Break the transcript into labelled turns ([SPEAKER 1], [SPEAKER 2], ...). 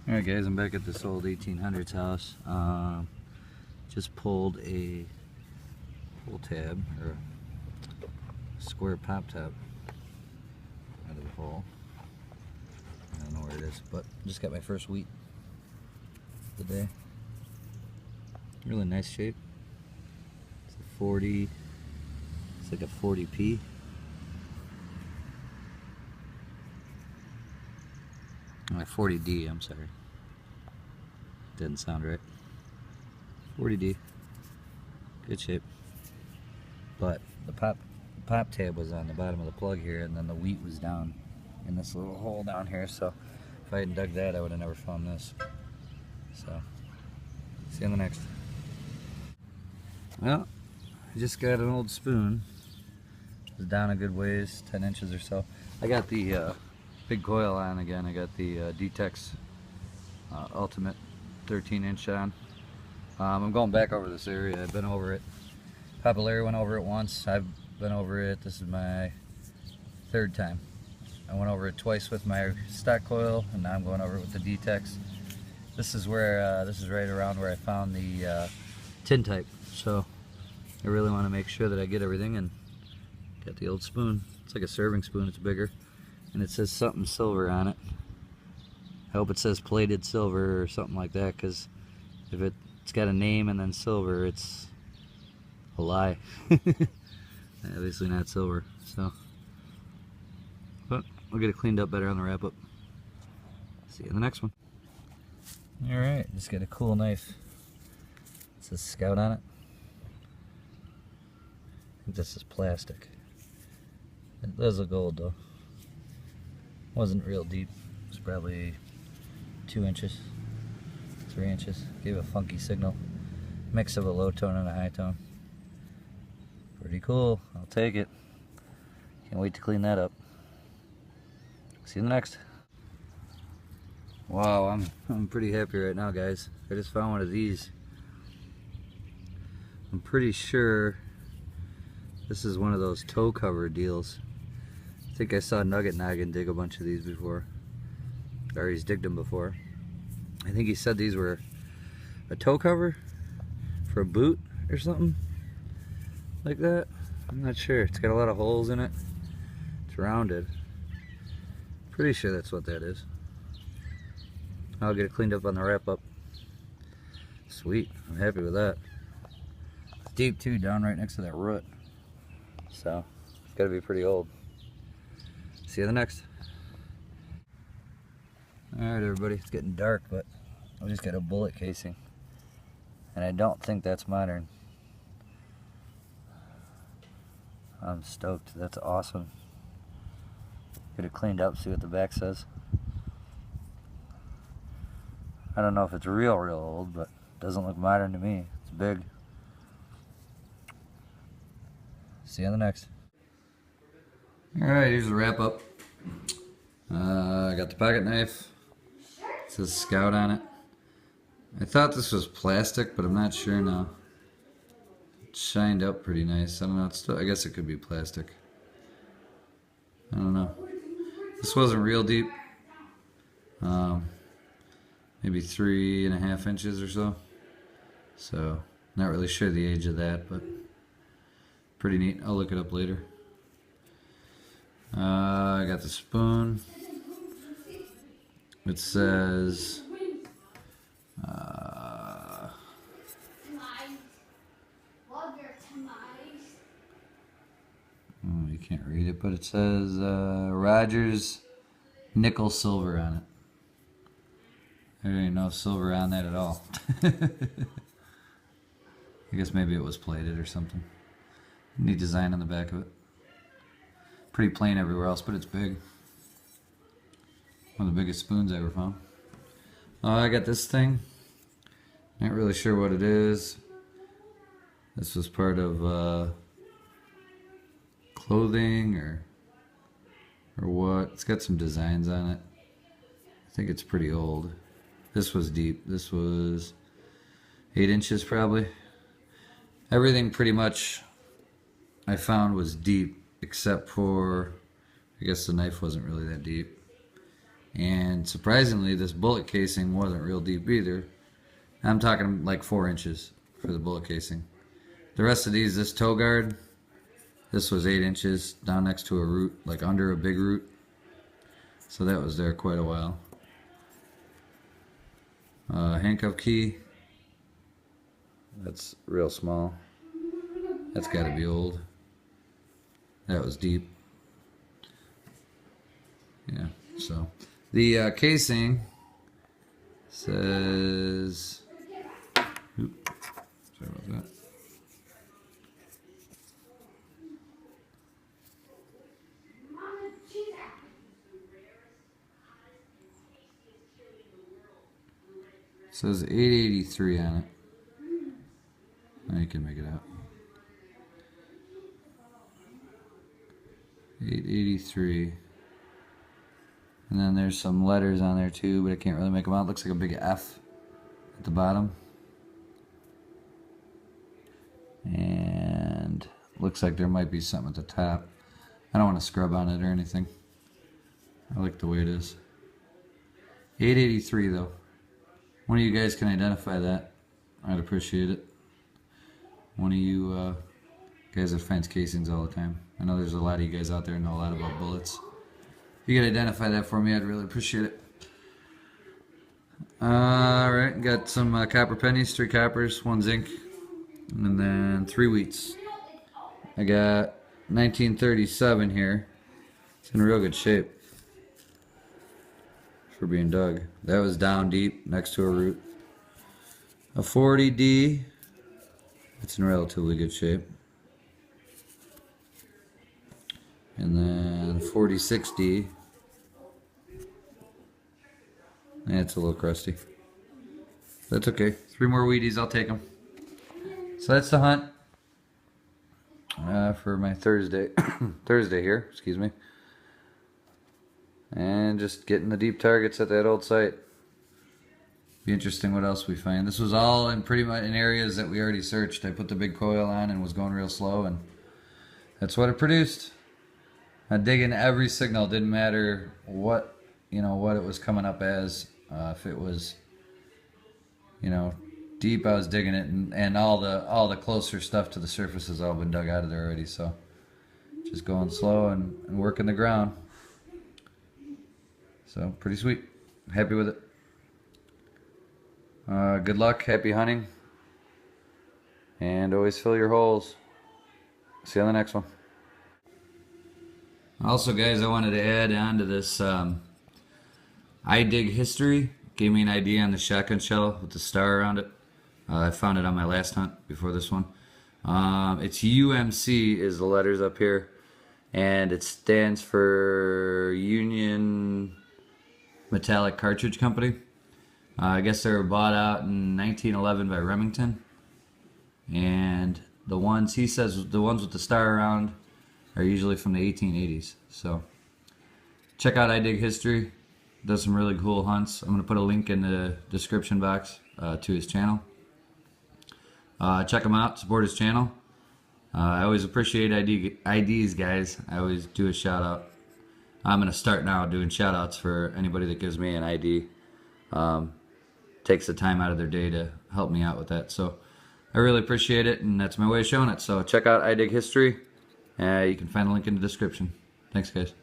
[SPEAKER 1] Alright guys, I'm back at this old 1800s house. Just pulled a pull tab, or a square pop top out of the hole. I don't know where it is, but just got my first wheat of the day. Really nice shape. It's a 40, it's like a 40p. Oh, 40D, I'm sorry. Didn't sound right. 40D. Good shape. But the pop tab was on the bottom of the plug here, and then the wheat was down in this little hole down here, so if I hadn't dug that, I would have never found this. So, see you on the next. Well, I just got an old spoon. It's down a good ways, 10 inches or so. I got the big coil on again. I got the D-Tex Ultimate 13-inch on. I'm going back over this area. I've been over it. Papa Larry went over it once. I've been over it. This is my third time. I went over it twice with my stock coil, and now I'm going over it with the D-Tex. This is where this is right around where I found the tin type. So I really want to make sure that I get everything, and got the old spoon. It's like a serving spoon. It's bigger. And it says something silver on it. I hope it says plated silver or something like that, because if it's got a name and then silver, it's a lie. Obviously not silver. So, but we'll get it cleaned up better on the wrap up. See you in the next one. Alright, just got a cool knife. It says Scout on it. I think this is plastic. It does look gold though. Wasn't real deep. It was probably 2 inches, 3 inches. Gave a funky signal. Mix of a low tone and a high tone. Pretty cool. I'll take it. Can't wait to clean that up. See you in the next. Wow, I'm pretty happy right now, guys. I just found one of these. I'm pretty sure this is one of those toe cover deals. I think I saw Nugget Noggin dig a bunch of these before, or he's digged them before. I think he said these were a toe cover for a boot or something like that. I'm not sure. It's got a lot of holes in it. It's rounded. Pretty sure that's what that is. I'll get it cleaned up on the wrap up. Sweet. I'm happy with that. It's deep too, down right next to that root. So it's got to be pretty old. See you in the next. Alright everybody, it's getting dark, but I just got a bullet casing. And I don't think that's modern. I'm stoked. That's awesome. Get it cleaned up, see what the back says. I don't know if it's real old, but it doesn't look modern to me. It's big. See you on the next. Alright, here's the wrap up. I got the pocket knife. It says Scout on it. I thought this was plastic, but I'm not sure now. It shined up pretty nice. I don't know. It's still, I guess it could be plastic. I don't know. This wasn't real deep. Maybe 3.5 inches or so. So, not really sure the age of that, but pretty neat. I'll look it up later. I got the spoon. It says you can't read it, but it says Rogers nickel silver on it. There ain't no silver on that at all. I guess maybe it was plated or something. Neat design on the back of it. Pretty plain everywhere else, but it's big. One of the biggest spoons I ever found. I got this thing. Not really sure what it is. This was part of clothing or what. It's got some designs on it. I think it's pretty old. This was deep. This was 8 inches probably. Everything pretty much I found was deep, except for, I guess the knife wasn't really that deep. And surprisingly, this bullet casing wasn't real deep either. I'm talking like 4 inches for the bullet casing. The rest of these, this toe guard, this was 8 inches down next to a root, like under a big root. So that was there quite a while. Handcuff key, that's real small. That's got to be old. That was deep. Yeah, so the casing says, oops, sorry about that. It says 883 on it. Now you can make it out. 883. And then there's some letters on there too, but I can't really make them out. It looks like a big F at the bottom. And looks like there might be something at the top. I don't want to scrub on it or anything. I like the way it is. 883 though. One of you guys can identify that, I'd appreciate it. One of you guys that finds casings all the time. I know there's a lot of you guys out there who know a lot about bullets. If you could identify that for me, I'd really appreciate it. Alright, got some copper pennies, 3 coppers, 1 zinc, and then 3 wheats. I got 1937 here. It's in real good shape for being dug. That was down deep next to a root. A 40D, it's in relatively good shape. And then 4060, it's a little crusty. That's okay. 3 more Wheaties, I'll take them. So that's the hunt for my Thursday here, excuse me. And just getting the deep targets at that old site. Be interesting what else we find. This was all in pretty much in areas that we already searched. I put the big coil on and was going real slow, and that's what it produced. I dig in every signal. Didn't matter what what it was coming up as. If it was deep, I was digging it, and all the closer stuff to the surface has all been dug out of there already. So just going slow and working the ground. So pretty sweet. Happy with it. Good luck, happy hunting, and always fill your holes. See you on the next one. Also, guys, I wanted to add on to this. I dig history. Gave me an idea on the shotgun shell with the star around it. I found it on my last hunt before this one. It's UMC is the letters up here, and it stands for Union Metallic Cartridge Company. I guess they were bought out in 1911 by Remington, and the ones he says the ones with the star around are usually from the 1880s. So check out I Dig History. Does some really cool hunts. I'm going to put a link in the description box to his channel. Check him out. Support his channel. I always appreciate IDs, guys. I always do a shout out. I'm going to start now doing shout outs for anybody that gives me an ID. Takes the time out of their day to help me out with that. So I really appreciate it, and that's my way of showing it. So check out I Dig History. You can find the link in the description. Thanks, guys.